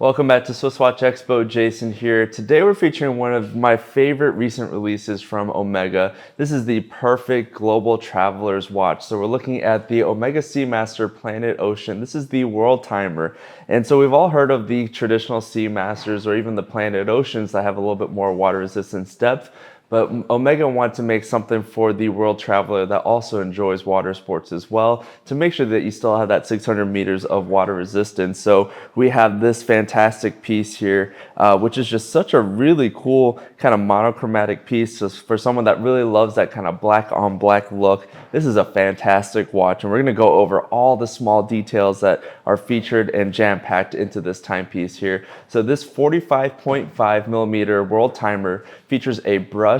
Welcome back to Swiss Watch Expo. Jason here. Today we're featuring one of my favorite recent releases from Omega. This is the perfect global traveler's watch. So we're looking at the Omega Seamaster Planet Ocean. This is the Worldtimer. And so we've all heard of the traditional Seamasters or even the Planet Oceans that have a little bit more water resistance depth. But Omega wanted to make something for the world traveler that also enjoys water sports as well, to make sure that you still have that 600 meters of water resistance. So we have this fantastic piece here, which is just such a really cool kind of monochromatic piece. So for someone that really loves that kind of black on black look, this is a fantastic watch. And we're going to go over all the small details that are featured and jam-packed into this timepiece here. So this 45.5 millimeter Worldtimer features a brushed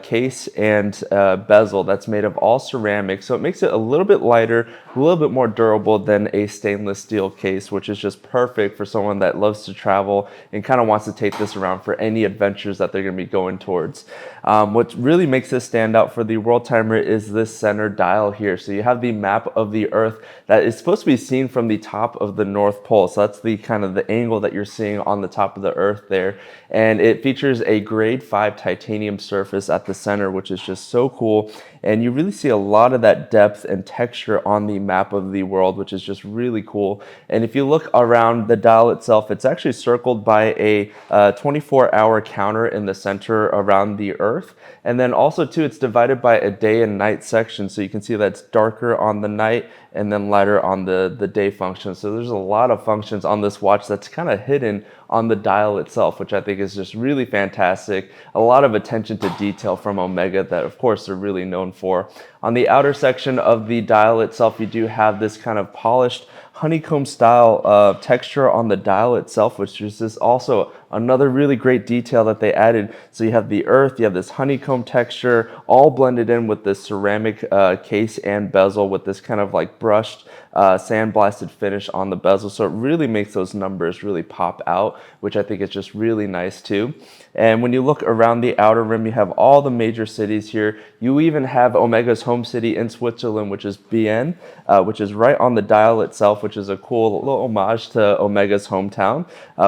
case and bezel that's made of all ceramic, so it makes it a little bit lighter, a little bit more durable than a stainless steel case, which is just perfect for someone that loves to travel and kind of wants to take this around for any adventures that they're going to be going towards. What really makes this stand out for the Worldtimer is this center dial here. So you have the map of the Earth that is supposed to be seen from the top of the North Pole. So that's the kind of the angle that you're seeing on the top of the Earth there. And it features a grade 5 titanium surface at the center, which is just so cool. And you really see a lot of that depth and texture on the map of the world, which is just really cool. And if you look around the dial itself, it's actually circled by a 24-hour counter in the center around the Earth. And then also too, it's divided by a day and night section. So you can see that's darker on the night and then lighter on the day function. So there's a lot of functions on this watch that's kind of hidden on the dial itself, which I think is just really fantastic. A lot of attention to detail from Omega that of course they're really known for. On the outer section of the dial itself, you do have this kind of polished honeycomb style texture on the dial itself, which is just also another really great detail that they added. So you have the Earth, you have this honeycomb texture, all blended in with this ceramic case and bezel with this kind of like brushed sandblasted finish on the bezel. So it really makes those numbers really pop out, which I think is just really nice too. And when you look around the outer rim, you have all the major cities here. You even have Omega's home city in Switzerland, which is Bienne, which is right on the dial itself, which is a cool little homage to Omega's hometown,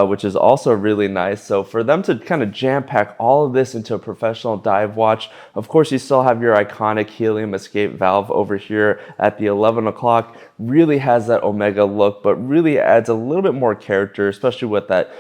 which is also really nice. So for them to kind of jam-pack all of this into a professional dive watch, of course you still have your iconic helium escape valve over here at the 11 o'clock. Really has that Omega look, but really adds a little bit more character, especially with that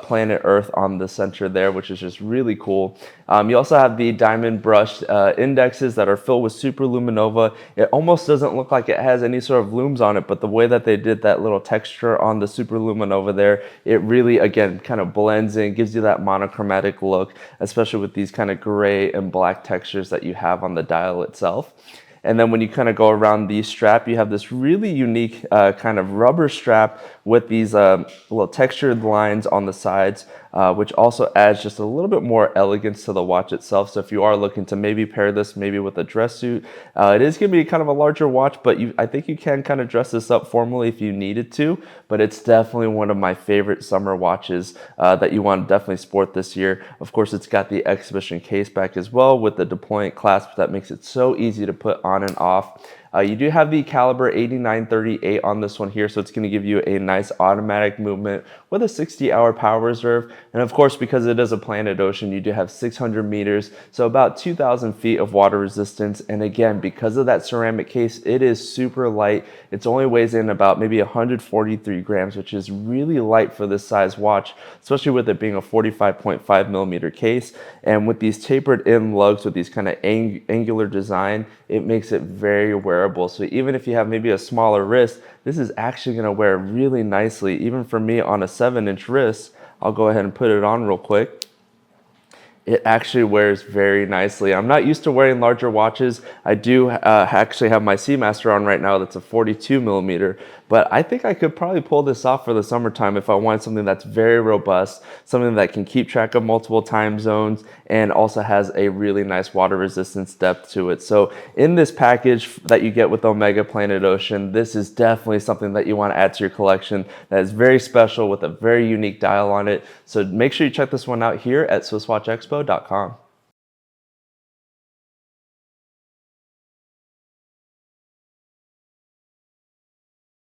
planet Earth on the center there, which is just really cool. You also have the diamond brushed indexes that are filled with Super-LumiNova. It almost doesn't look like it has any sort of looms on it, but the way that they did that little texture on the Super-LumiNova there, it really, again, kind of blends in, gives you that monochromatic look, especially with these kind of gray and black textures that you have on the dial itself. And then when you kind of go around the strap, you have this really unique kind of rubber strap with these little textured lines on the sides, which also adds just a little bit more elegance to the watch itself. So if you are looking to maybe pair this maybe with a dress suit, it is going to be kind of a larger watch, but I think you can kind of dress this up formally if you needed to. But it's definitely one of my favorite summer watches that you want to definitely sport this year. Of course, it's got the exhibition case back as well with the deployant clasp that makes it so easy to put on and off. You do have the caliber 8938 on this one here, so it's going to give you a nice automatic movement with a 60-hour power reserve. And of course, because it is a Planet Ocean, you do have 600 meters, so about 2,000 feet of water resistance. And again, because of that ceramic case, it is super light. It only weighs in about maybe 143 grams, which is really light for this size watch, especially with it being a 45.5 millimeter case. And with these tapered in lugs with these kind of angular design, it makes it very wearable. So even if you have maybe a smaller wrist, this is actually going to wear really nicely. Even for me on a 7-inch wrist, I'll go ahead and put it on real quick. It actually wears very nicely. I'm not used to wearing larger watches. I do actually have my Seamaster on right now that's a 42 millimeter, but I think I could probably pull this off for the summertime if I wanted something that's very robust, something that can keep track of multiple time zones and also has a really nice water resistance depth to it. So in this package that you get with Omega Planet Ocean, this is definitely something that you want to add to your collection that is very special with a very unique dial on it. So make sure you check this one out here at SwissWatchExpo.com.